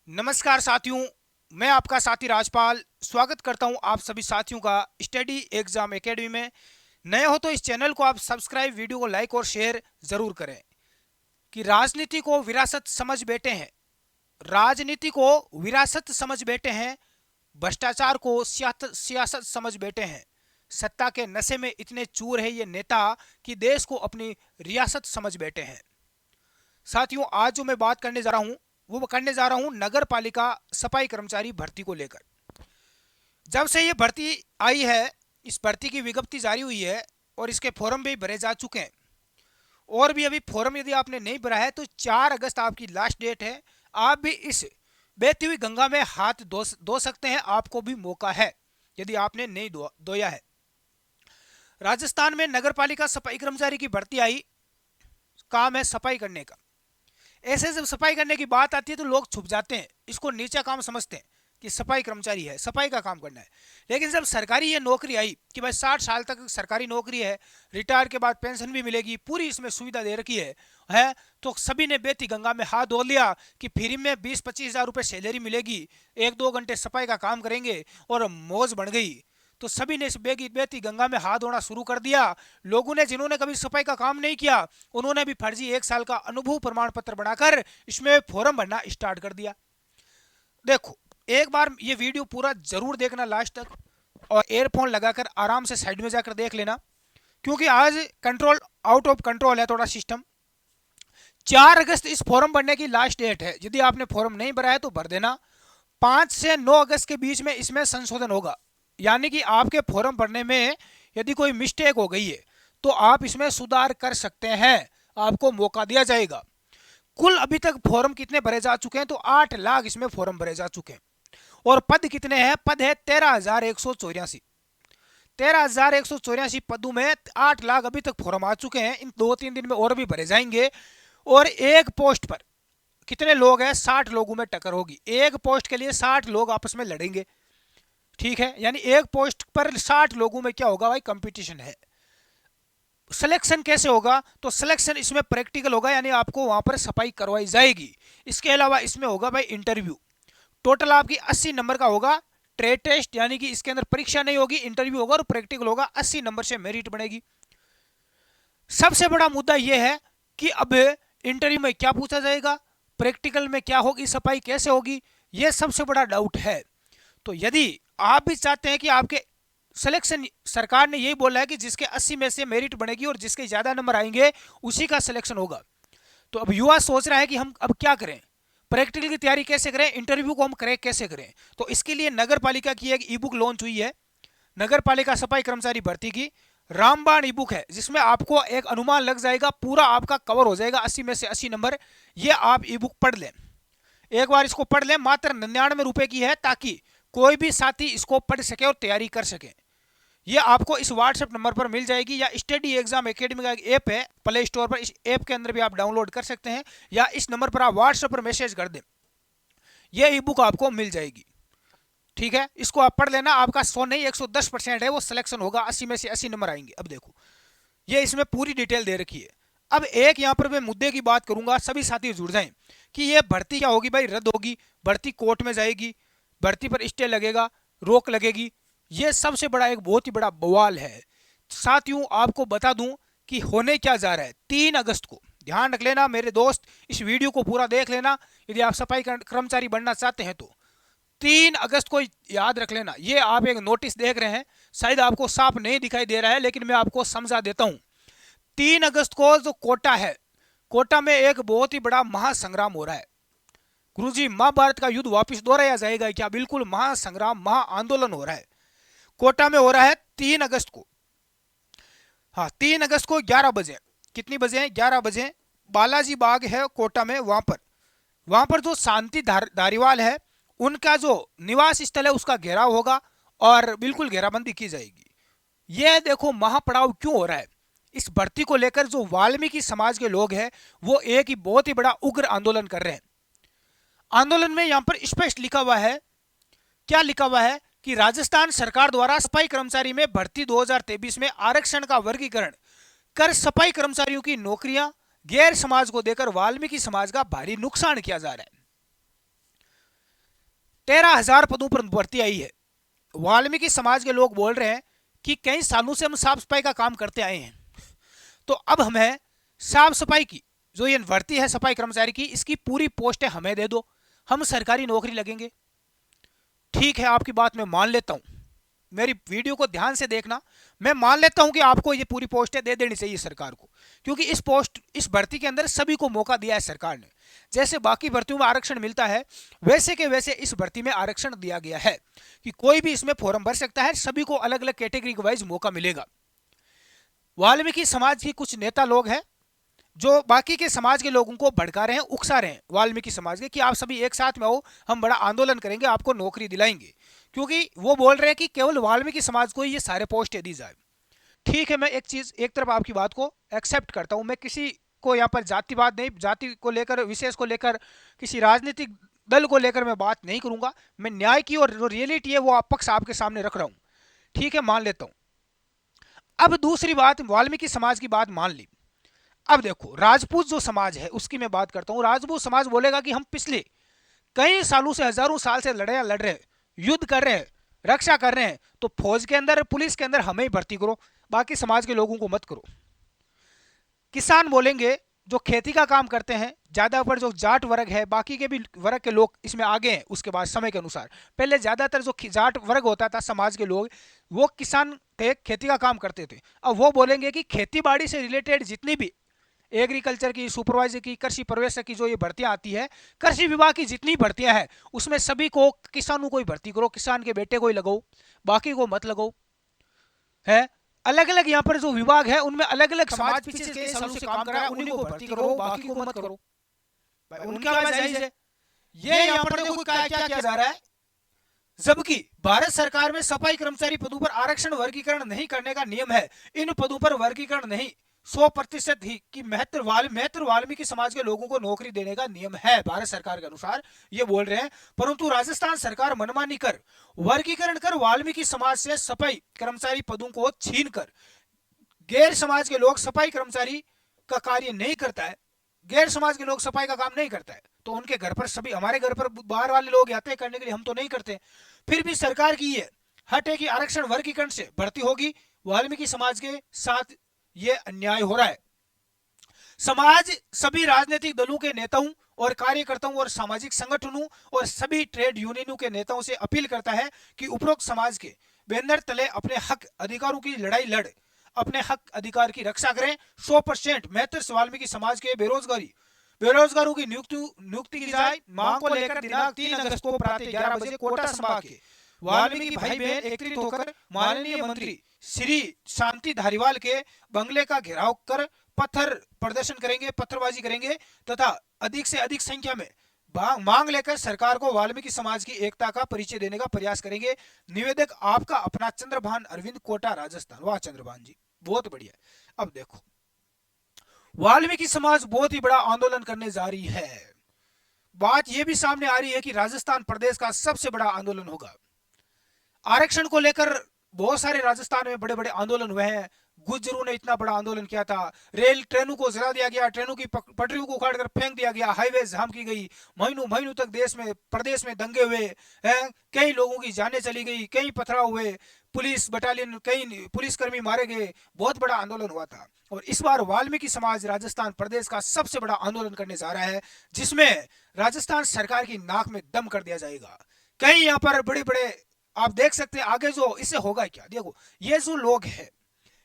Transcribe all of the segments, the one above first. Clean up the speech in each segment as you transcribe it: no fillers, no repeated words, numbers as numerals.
नमस्कार साथियों, मैं आपका साथी राजपाल स्वागत करता हूं आप सभी साथियों का स्टडी एग्जाम एकेडमी में। नए हो तो इस चैनल को आप सब्सक्राइब, वीडियो को लाइक और शेयर जरूर करें। कि राजनीति को विरासत समझ बैठे हैं, राजनीति को विरासत समझ बैठे हैं, भ्रष्टाचार को सियासत समझ बैठे हैं। सत्ता के नशे में इतने चूर है ये नेता कि देश को अपनी रियासत समझ बैठे हैं। साथियों, आज जो मैं बात करने जा रहा हूं वो करने जा रहा हूं नगर पालिका सफाई कर्मचारी भर्ती को लेकर। जब से ये भर्ती आई है, इस भर्ती की विज्ञप्ति जारी हुई है और इसके फॉर्म भी भरे जा चुके हैं। और भी अभी फॉर्म यदि आपने नहीं भरा है तो 4 अगस्त आपकी लास्ट डेट है। आप भी इस बहती हुई गंगा में हाथ धो सकते हैं, आपको भी मौका है यदि आपने नहीं धोया है। राजस्थान में नगर पालिका सफाई कर्मचारी की भर्ती आई। काम है सफाई करने का। ऐसे जब सफाई करने की बात आती है तो लोग छुप जाते हैं, इसको नीचा काम समझते हैं कि सफाई कर्मचारी है, सफाई का काम करना है। लेकिन जब सरकारी ये नौकरी आई कि भाई 60 साल तक सरकारी नौकरी है, रिटायर के बाद पेंशन भी मिलेगी, पूरी इसमें सुविधा दे रखी है तो सभी ने बेती गंगा में हाथ धो लिया कि फ्री में 20-25 हज़ार रुपये सैलरी मिलेगी, 1-2 घंटे सफाई का काम करेंगे और मौज बढ़ गई। तो सभी ने इस बेती गंगा में हाथ धोना शुरू कर दिया। लोगों ने जिन्होंने कभी सफाई का काम नहीं किया उन्होंने भी फर्जी 1 साल का अनुभव प्रमाण पत्र बनाकर इसमें फॉर्म भरना स्टार्ट कर दिया। देखो, एक बार ये वीडियो पूरा जरूर देखना लास्ट तक, और एयरफोन लगाकर आराम से साइड में जाकर देख लेना, क्योंकि आज कंट्रोल आउट ऑफ कंट्रोल है थोड़ा सिस्टम। 4 अगस्त इस फॉर्म भरने की लास्ट डेट है। यदि आपने फॉर्म नहीं भरा है तो भर देना। 5 से 9 अगस्त के बीच में इसमें संशोधन होगा, यानी कि आपके फॉर्म भरने में यदि कोई मिस्टेक हो गई है तो आप इसमें सुधार कर सकते हैं, आपको मौका दिया जाएगा। कुल अभी तक फॉर्म कितने भरे जा चुके हैं तो 8 लाख इसमें फॉर्म भरे जा चुके हैं। और पद कितने हैं? पद है 13,184। 13,184 पदों में 8 लाख अभी तक फॉर्म आ चुके हैं। इन 2-3 दिन में और भी भरे जाएंगे। और एक पोस्ट पर कितने लोग हैं? 60 लोगों में टक्कर होगी। एक पोस्ट के लिए 60 लोग आपस में लड़ेंगे, ठीक है। यानी एक पोस्ट पर 60 लोगों में क्या होगा भाई? कंपटीशन है। सिलेक्शन कैसे होगा? तो सिलेक्शन इसमें प्रैक्टिकल होगा, यानी आपको वहां पर सफाई करवाई जाएगी। इसके अलावा इसमें होगा भाई इंटरव्यू। टोटल आपकी 80 नंबर का होगा ट्रेड टेस्ट, यानी कि इसके अंदर परीक्षा नहीं होगी, इंटरव्यू होगा और प्रैक्टिकल होगा। 80 नंबर से मेरिट बनेगी। सबसे बड़ा मुद्दा यह है कि अब इंटरव्यू में क्या पूछा जाएगा, प्रैक्टिकल में क्या होगी, सफाई कैसे होगी, यह सबसे बड़ा डाउट है। तो यदि आप भी चाहते हैं कि आपके सिलेक्शन, सरकार ने यही बोला है कि जिसके 80 में से मेरिट बनेगी और जिसके ज्यादा नंबर आएंगे उसी का सिलेक्शन होगा। तो अब युवा सोच रहा है कि हम अब क्या करें, प्रैक्टिकल की तैयारी कैसे करें, इंटरव्यू को हम क्रैक कैसे करें। तो इसके लिए नगर पालिका की एक ई बुक लॉन्च हुई है, नगर पालिका सफाई कर्मचारी भर्ती की रामबाण ई बुक है, जिसमें आपको एक अनुमान लग जाएगा, पूरा आपका कवर हो जाएगा 80 में से 80 नंबर। ये आप ई बुक पढ़ लें, एक बार इसको पढ़ लें। मात्र 99 रुपए की है, ताकि कोई भी साथी इसको पढ़ सके और तैयारी कर सके। ये आपको इस व्हाट्सएप नंबर पर मिल जाएगी, या स्टडी एग्जाम एकेडमी का एक ऐप है प्ले स्टोर पर, इस ऐप के अंदर भी आप डाउनलोड कर सकते हैं, या इस नंबर पर आप व्हाट्सएप पर मैसेज कर दें, ये ई बुक आपको मिल जाएगी, ठीक है। इसको आप पढ़ लेना। आपका 100 नहीं 110% है वो सिलेक्शन होगा, 80 में से 80 नंबर आएंगे। अब देखो, ये इसमें पूरी डिटेल दे रखी है। अब एक यहाँ पर मैं मुद्दे की बात करूंगा, सभी साथी जुड़ जाएं कि ये भर्ती क्या होगी भाई? रद्द होगी, भर्ती कोर्ट में जाएगी, भर्ती पर स्टे लगेगा, रोक लगेगी। ये सबसे बड़ा एक बहुत ही बड़ा बवाल है। साथियों, आपको बता दूं कि होने क्या जा रहा है। 3 अगस्त को ध्यान रख लेना मेरे दोस्त, इस वीडियो को पूरा देख लेना यदि आप सफाई कर्मचारी बनना चाहते हैं तो। 3 अगस्त को याद रख लेना। ये आप एक नोटिस देख रहे हैं, शायद आपको साफ नहीं दिखाई दे रहा है, लेकिन मैं आपको समझा देता हूं। 3 अगस्त को जो कोटा है, कोटा में एक बहुत ही बड़ा महासंग्राम हो रहा है। गुरुजी, महाभारत का युद्ध वापस दोहराया जाएगा क्या? बिल्कुल, महासंग्राम, महा आंदोलन हो रहा है, कोटा में हो रहा है 3 अगस्त को। हाँ, 3 अगस्त को 11 बजे, कितनी बजे हैं? 11 बजे बालाजी बाग है कोटा में, वहां पर जो शांति धारीवाल है उनका जो निवास स्थल है उसका घेराव होगा और बिल्कुल घेराबंदी की जाएगी। यह देखो महापड़ाव क्यों हो रहा है। इस भर्ती को लेकर जो वाल्मीकि समाज के लोग हैं वो एक ही बहुत ही बड़ा उग्र आंदोलन कर रहे हैं। आंदोलन में यहां पर स्पष्ट लिखा हुआ है, क्या लिखा हुआ है कि राजस्थान सरकार द्वारा सफाई कर्मचारी में भर्ती 2023 में आरक्षण का वर्गीकरण कर सफाई कर्मचारियों की नौकरियां गैर समाज को देकर वाल्मीकि समाज का भारी नुकसान किया जा रहा है। 13,000 पदों पर भर्ती आई है। वाल्मीकि समाज के लोग बोल रहे हैं कि कई सालों से हम साफ सफाई का काम करते आए हैं, तो अब हमें साफ सफाई की जो ये भर्ती है सफाई कर्मचारी की, इसकी पूरी पोस्टें हमें दे दो, हम सरकारी नौकरी लगेंगे। ठीक है, आपकी बात मैं मान लेता हूं, मेरी वीडियो को ध्यान से देखना। मैं मान लेता हूं कि आपको ये पूरी पोस्टें दे देनी चाहिए सरकार को, क्योंकि इस भर्ती के अंदर सभी को मौका दिया है सरकार ने। जैसे बाकी भर्तियों में आरक्षण मिलता है, वैसे के वैसे इस भर्ती में आरक्षण दिया गया है कि कोई भी इसमें फॉर्म भर सकता है, सभी को अलग अलग कैटेगरी वाइज मौका मिलेगा। वाल्मीकि समाज के कुछ नेता लोग हैं जो बाकी के समाज के लोगों को भड़का रहे हैं, उकसा रहे हैं वाल्मीकि समाज के कि आप सभी एक साथ में हो, हम बड़ा आंदोलन करेंगे, आपको नौकरी दिलाएंगे, क्योंकि वो बोल रहे हैं कि केवल वाल्मीकि समाज को ही ये सारे पोस्टें दी जाए। ठीक है, मैं एक तरफ आपकी बात को एक्सेप्ट करता हूं, मैं किसी को यहाँ पर जातिवाद नहीं, जाति को लेकर, विशेष को लेकर, किसी राजनीतिक दल को लेकर मैं बात नहीं करूंगा। मैं न्याय की और जो रियलिटी है वो पक्ष आपके सामने रख रहा हूं। ठीक है, मान लेता हूं। अब दूसरी बात, वाल्मीकि समाज की बात मान ली। अब देखो, राजपूत जो समाज है उसकी मैं बात करता हूं। राजपूत समाज बोलेगा कि हम पिछले कई सालों से, हजारों साल से लड़ाई लड़ रहे हैं, युद्ध कर रहे हैं, रक्षा कर रहे हैं, तो फौज के अंदर, पुलिस के अंदर हमें ही भर्ती करो, बाकी समाज के लोगों को मत करो। किसान बोलेंगे जो खेती का काम करते हैं, ज्यादा पर जो जाट वर्ग है, बाकी के भी वर्ग के लोग इसमें आगे हैं उसके बाद समय के अनुसार। पहले ज्यादातर जो जाट वर्ग होता था समाज के लोग, वो किसान थे, खेती का काम करते थे। अब वो बोलेंगे कि खेती बाड़ी से रिलेटेड जितनी भी एग्रीकल्चर की, सुपरवाइजर की, कृषि प्रवेशक की जो ये भर्तियां आती है, कृषि विभाग की जितनी भर्तियां हैं, उसमें सभी को, किसानों को ही भर्ती करो, किसान के बेटे को ही लगाओ, बाकी को मत लगाओ। है अलग अलग यहाँ पर जो विभाग है उनमें अलग अलग समाज पिछले कई सालों से काम कर रहा है, उन्हीं को भर्ती करो, बाकी को मत करो। भाई उनका बात जायज है। ये यहाँ पर देखो क्या क्या किया जा रहा है, जबकि भारत सरकार में सफाई कर्मचारी पदों पर आरक्षण वर्गीकरण नहीं करने का नियम है। इन पदों पर वर्गीकरण नहीं, 100% ही कि महत्व वाल्मीकि समाज के लोगों को नौकरी देने का नियम है भारत सरकार के अनुसार, ये बोल रहे हैं। परंतु राजस्थान सरकार मनमानी कर, वर्गीकरण कर वाल्मीकि समाज से सफाई कर्मचारी पदों को छीन कर गैर समाज के लोग सफाई कर्मचारी का कार्य नहीं करता है, गैर समाज के लोग सफाई का काम नहीं करता है, तो उनके घर पर, सभी हमारे घर पर बाहर वाले लोग आते हैं करने के लिए, हम तो नहीं करते। फिर भी सरकार की ये हट है कि आरक्षण वर्गीकरण से भर्ती होगी, वाल्मीकि समाज के साथ ये अन्याय हो रहा है। समाज सभी राजनीतिक दलों के नेताओं और कार्यकर्ताओं और सामाजिक संगठनों और सभी ट्रेड यूनियनों के नेताओं से अपील करता है कि उपरोक्त समाज के बैनर तले अपने हक अधिकारों की लड़ाई लड़ अपने हक अधिकार की रक्षा करें। 100% महत्व वाल्मीकि समाज के बेरोजगारों की नियुक्ति की जाए। मांग को लेकर दिनांक 3 अगस्त को प्रातः 11 बजे कोटा संभाग के वाल्मीकि भाई बहन एकत्रित होकर माननीय मंत्री श्री शांति धारीवाल के बंगले का घेराव कर पत्थर प्रदर्शन करेंगे, पत्थरबाजी करेंगे तथा अधिक से अधिक संख्या में मांग लेकर सरकार को वाल्मीकि समाज की एकता का परिचय देने का प्रयास करेंगे। निवेदक आपका अपना चंद्रभान अरविंद, कोटा, राजस्थान। वाह चंद्रभान जी, बहुत बढ़िया। अब देखो, वाल्मीकि समाज बहुत ही बड़ा आंदोलन करने जा रही है। बात यह भी सामने आ रही है कि राजस्थान प्रदेश का सबसे बड़ा आंदोलन होगा। आरक्षण को लेकर बहुत सारे राजस्थान में बड़े बड़े आंदोलन हुए हैं। गुज्जरों ने इतना बड़ा आंदोलन किया था, ट्रेनों को जला दिया गया, ट्रेनों की पटरियों को उखाड़कर फेंक दिया गया, हाईवे जाम की गई, महीनों तक प्रदेश में दंगे हुए हैं, कई लोगों की जानें चली गई, कई पथराव हुए, पुलिस बटालियन, कई पुलिसकर्मी मारे गए, बहुत बड़ा आंदोलन हुआ था। और इस बार वाल्मीकि समाज राजस्थान प्रदेश का सबसे बड़ा आंदोलन करने जा रहा है, जिसमें राजस्थान सरकार की नाक में दम कर दिया जाएगा। कई यहाँ पर बड़े बड़े आप देख सकते हैं आगे जो इससे होगा क्या। देखो, ये जो लोग हैं,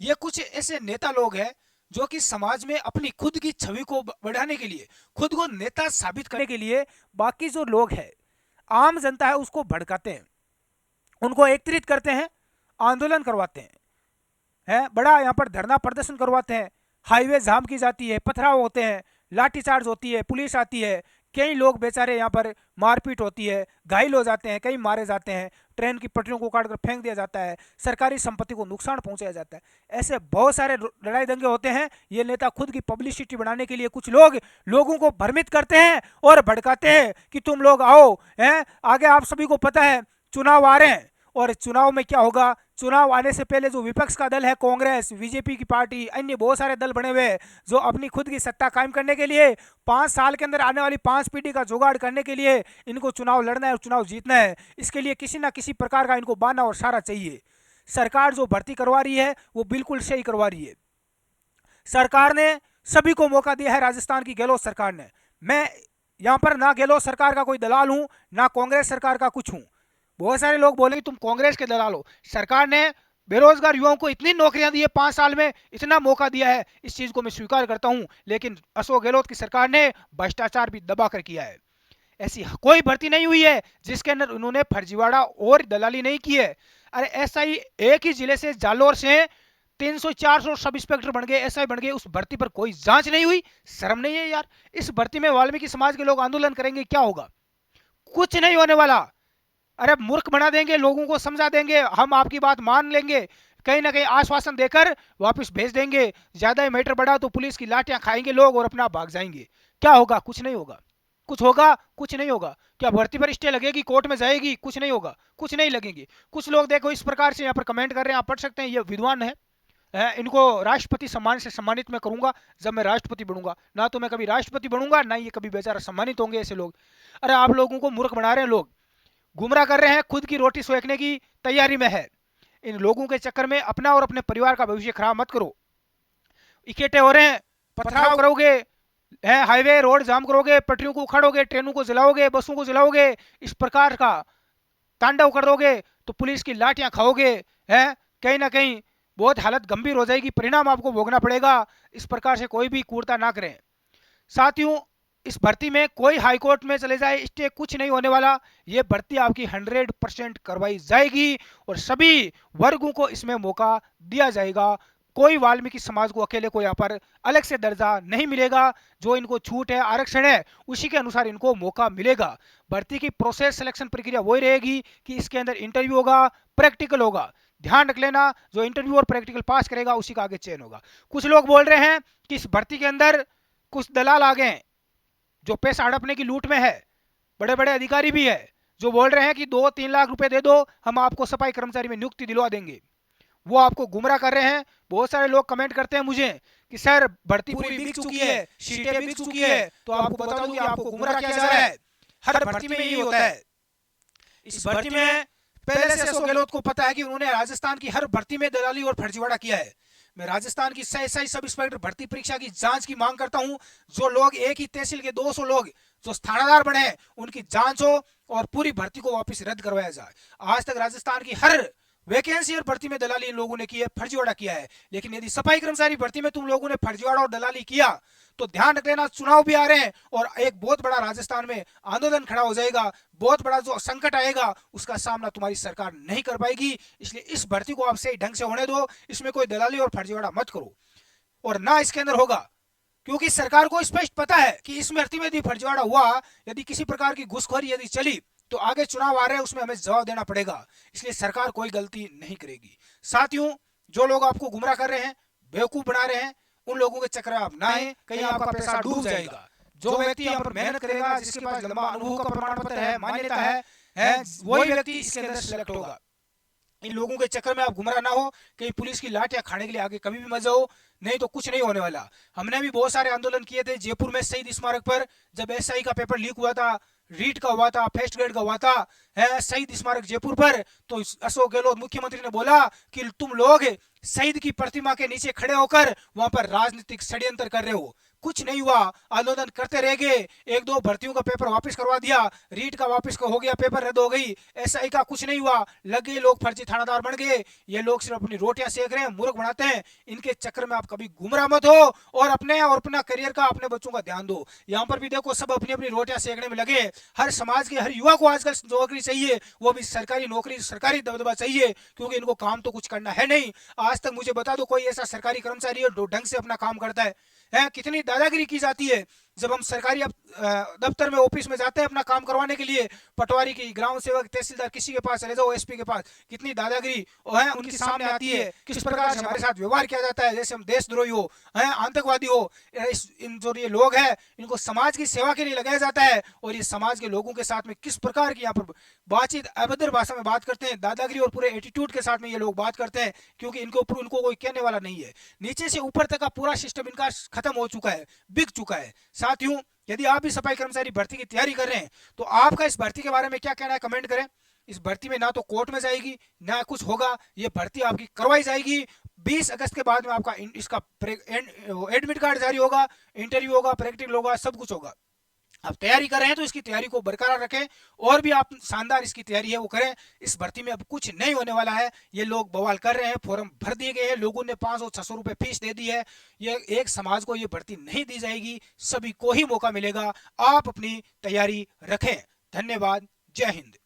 ये कुछ ऐसे नेता लोग हैं जो कि समाज में अपनी खुद की छवि को बढ़ाने के लिए, खुद को नेता साबित करने के लिए, बाकी जो लोग हैं, आम जनता है, उसको भड़काते हैं, उनको एकत्रित करते हैं, आंदोलन करवाते हैं, बड़ा यहाँ पर धरना प्रदर्शन करवाते हैं, हाईवे जाम की जाती है, पथराव होते हैं, लाठीचार्ज होती है, पुलिस आती है, कई लोग बेचारे यहाँ पर मारपीट होती है, घायल हो जाते हैं, कई मारे जाते हैं, ट्रेन की पटरियों को काटकर फेंक दिया जाता है, सरकारी संपत्ति को नुकसान पहुंचाया जाता है। ऐसे बहुत सारे लड़ाई दंगे होते हैं। ये नेता खुद की पब्लिसिटी बढ़ाने के लिए कुछ लोग लोगों को भ्रमित करते हैं और भड़काते हैं कि तुम लोग आओ, हैं आगे, आप सभी को पता है चुनाव आ रहे हैं और चुनाव में क्या होगा, चुनाव आने से पहले जो विपक्ष का दल है, कांग्रेस, बीजेपी की पार्टी, अन्य बहुत सारे दल बने हुए हैं जो अपनी खुद की सत्ता कायम करने के लिए 5 साल के अंदर आने वाली 5 पीढ़ी का जुगाड़ करने के लिए इनको चुनाव लड़ना है और चुनाव जीतना है। इसके लिए किसी ना किसी प्रकार का इनको बहाना और सहारा चाहिए। सरकार जो भर्ती करवा रही है वो बिल्कुल सही करवा रही है। सरकार ने सभी को मौका दिया है, राजस्थान की गहलोत सरकार ने। मैं यहाँ पर ना गहलोत सरकार का कोई दलाल हूँ, ना कांग्रेस सरकार का कुछ हूँ। बहुत सारे लोग बोले तुम कांग्रेस के दलाल हो। सरकार ने बेरोजगार युवाओं को इतनी नौकरियां दी है, 5 साल में इतना मौका दिया है, इस चीज को मैं स्वीकार करता हूं। लेकिन अशोक गहलोत की सरकार ने भ्रष्टाचार भी दबा कर किया है। ऐसी कोई भर्ती नहीं हुई है जिसके अंदर उन्होंने फर्जीवाड़ा और दलाली नहीं की है। अरे एसआई एक ही जिले से, जालोर से 300-400 सब इंस्पेक्टर बन गए, एसआई बन गए, उस भर्ती पर कोई जांच नहीं हुई। शर्म नहीं है यार। इस भर्ती में वाल्मीकि समाज के लोग आंदोलन करेंगे, क्या होगा? कुछ नहीं होने वाला। अरे मूर्ख बना देंगे, लोगों को समझा देंगे, हम आपकी बात मान लेंगे, कहीं ना कहीं आश्वासन देकर वापस भेज देंगे। ज्यादा ही मैटर बढ़ा तो पुलिस की लाठियां खाएंगे लोग और अपना भाग जाएंगे। क्या होगा? कुछ नहीं होगा। कुछ होगा? कुछ नहीं होगा। क्या भर्ती पर स्टे लगेगी, कोर्ट में जाएगी? कुछ नहीं होगा, कुछ नहीं लगेगी। कुछ लोग देखो इस प्रकार से यहाँ पर कमेंट कर रहे हैं, आप पढ़ सकते हैं, ये विद्वान है। इनको राष्ट्रपति सम्मान से सम्मानित मैं करूंगा जब मैं राष्ट्रपति बनूंगा। ना तो मैं कभी राष्ट्रपति बनूंगा, ना ये कभी बेचारा सम्मानित होंगे ऐसे लोग। अरे आप लोगों को मूर्ख बना रहे हैं लोग, गुमराह कर रहे हैं, खुद की रोटी सेकने की तैयारी में है। इन लोगों के चक्कर में अपना और अपने परिवार का भविष्य खराब मत करो। इकट्ठे हो रहे हैं, पथराव करोगे, हाईवे रोड जाम करोगे, पटरियों को उखाड़ोगे, ट्रेनों को जलाओगे, बसों को जलाओगे, इस प्रकार का तांडव करोगे तो पुलिस की लाठियां खाओगे। है कहीं ना कहीं बहुत हालत गंभीर हो जाएगी, परिणाम आपको भोगना पड़ेगा। इस प्रकार से कोई भी कूड़ता ना करें। साथियों, इस भर्ती में कोई हाई कोर्ट में चले जाए, स्टे कुछ नहीं होने वाला। ये भर्ती आपकी 100% करवाई जाएगी और सभी वर्गों को इसमें मौका दिया जाएगा। कोई वाल्मीकि समाज को अकेले को यहाँ पर अलग से दर्जा नहीं मिलेगा। जो इनको छूट है, आरक्षण है, उसी के अनुसार इनको मौका मिलेगा। भर्ती की प्रोसेस, सिलेक्शन प्रक्रिया वही रहेगी कि इसके अंदर इंटरव्यू होगा, प्रैक्टिकल होगा। ध्यान रख लेना, जो इंटरव्यू और प्रैक्टिकल पास करेगा उसी का आगे चयन होगा। कुछ लोग बोल रहे हैं कि इस भर्ती के अंदर कुछ दलाल आ गए जो पैसा हड़पने की लूट में है। बड़े बड़े अधिकारी भी है जो बोल रहे हैं कि 2-3 लाख रुपए दे दो, हम आपको सफाई कर्मचारी में नियुक्ति दिलवा देंगे। वो आपको गुमराह कर रहे हैं। बहुत सारे लोग कमेंट करते हैं मुझे कि सर भर्ती पूरी बिक चुकी है, सीटें बिक चुकी है। तो आपको बता दूं कि आपको गुमराह किया जा रहा है। हर भर्ती में यही होता है। इस भर्ती में पहले से अशोक गहलोत को पता है कि उन्होंने राजस्थान की हर भर्ती में दलाली और फर्जीवाड़ा किया है। मैं राजस्थान की सही सब इंस्पेक्टर भर्ती परीक्षा की जांच की मांग करता हूं। जो लोग एक ही तहसील के 200 लोग जो थानादार बने हैं, उनकी जांच हो और पूरी भर्ती को वापस रद्द करवाया जाए। आज तक राजस्थान की हर वैकेंसी और भर्ती में दलाली इन लोगों ने की है, फर्जीवाड़ा किया है। लेकिन यदि सफाई कर्मचारी भर्ती में तुम लोगों ने फर्जीवाड़ा और दलाली किया तो ध्यान रख लेना, चुनाव भी आ रहे हैं और एक बहुत बड़ा राजस्थान में आंदोलन खड़ा हो जाएगा। बहुत बड़ा जो संकट आएगा उसका सामना तुम्हारी सरकार नहीं कर पाएगी। इसलिए इस भर्ती को आप सही ढंग से होने दो, इसमें कोई दलाली और फर्जीवाड़ा मत करो। और ना इसके अंदर होगा, क्योंकि सरकार को स्पष्ट पता है कि इस भर्ती में यदि फर्जीवाड़ा हुआ, यदि किसी प्रकार की घुसखोरी यदि चली, तो आगे चुनाव आ रहे हैं, उसमें हमें जवाब देना पड़ेगा। इसलिए सरकार कोई गलती नहीं करेगी। साथियों, जो लोग आपको गुमराह कर रहे हैं, बेवकूफ बना रहे हैं, उन लोगों के चक्कर में आप ना आए, कहीं आपका पैसा डूब जाएगा। जो व्यक्ति यहाँ पर मेहनत करेगा, जिसके पास लंबा अनुभव का प्रमाण पत्र है, मान्यता है, वही व्यक्ति इसके अंदर सिलेक्ट होगा। इन लोगों के चक्कर में आप गुमराह ना हो, कहीं पुलिस की लाठियां खाने के लिए आगे कभी भी मत जाओ, नहीं तो कुछ नहीं होने वाला। हमने भी बहुत सारे आंदोलन किए थे जयपुर में शहीद स्मारक पर, जब एसआई का पेपर लीक हुआ था, रीट का हुआ था, फर्स्ट ग्रेड का हुआ था, है शहीद स्मारक जयपुर पर, तो अशोक गहलोत मुख्यमंत्री ने बोला कि तुम लोग शहीद की प्रतिमा के नीचे खड़े होकर वहां पर राजनीतिक षड्यंत्र कर रहे हो। कुछ नहीं हुआ, आंदोलन करते रह गए। 1-2 भर्तियों का पेपर वापस करवा दिया, रीट का वापस हो गया, पेपर रद्द हो गई, एसआई का कुछ नहीं हुआ, लग गए लोग फर्जी थानादार बन गए। ये लोग सिर्फ अपनी रोटियां सेक रहे हैं, मूर्ख बनाते हैं। इनके चक्कर में आप कभी गुमराह मत हो और अपना करियर का, अपने बच्चों का ध्यान दो। यहाँ पर भी देखो, सब अपनी अपनी रोटियां सेकने में लगे। हर समाज के हर युवा को आजकल नौकरी चाहिए, वो भी सरकारी नौकरी, सरकारी दबदबा चाहिए, क्योंकि इनको काम तो कुछ करना है नहीं। आज तक मुझे बता दो कोई ऐसा सरकारी कर्मचारी है जो ढंग से अपना काम करता है? कितनी दादागिरी की जाती है। जब हम सरकारी दफ्तर में, ऑफिस में जाते हैं अपना काम करवाने के लिए, पटवारी की, ग्राम सेवक, तहसीलदार, किसी के पास चले जाओ, एसपी के पास, कितनी दादागिरी है उनकी सामने आती है, किस प्रकार से हमारे साथ व्यवहार किया जाता है, जैसे हम देशद्रोही हो, हैं आतंकवादी हो। इन जो ये लोग हैं इनको समाज की सेवा के लिए लगाया जाता है, और ये समाज के लोगों के साथ में किस प्रकार की यहाँ पर बातचीत, अभद्र भाषा में बात करते हैं, दादागिरी और पूरे एटीट्यूड के साथ में ये लोग बात करते हैं, क्योंकि इनके ऊपर उनको कोई कहने वाला नहीं है। नीचे से ऊपर तक का पूरा सिस्टम इनका खत्म हो चुका है, बिक चुका है। साथियों, यदि आप भी सफाई कर्मचारी भर्ती की तैयारी कर रहे हैं तो आपका इस भर्ती के बारे में क्या कहना है, कमेंट करें। इस भर्ती में ना तो कोर्ट में जाएगी ना कुछ होगा, ये भर्ती आपकी करवाई जाएगी। 20 अगस्त के बाद में आपका इसका एडमिट कार्ड जारी होगा, इंटरव्यू होगा, प्रैक्टिकल होगा, सब कुछ होगा। आप तैयारी कर रहे हैं तो इसकी तैयारी को बरकरार रखें, और भी आप शानदार इसकी तैयारी है वो करें। इस भर्ती में अब कुछ नहीं होने वाला है। ये लोग बवाल कर रहे हैं, फॉर्म भर दिए गए हैं, लोगों ने 500-600 रुपए फीस दे दी है। ये एक समाज को ये भर्ती नहीं दी जाएगी, सभी को ही मौका मिलेगा। आप अपनी तैयारी रखें। धन्यवाद। जय हिंद।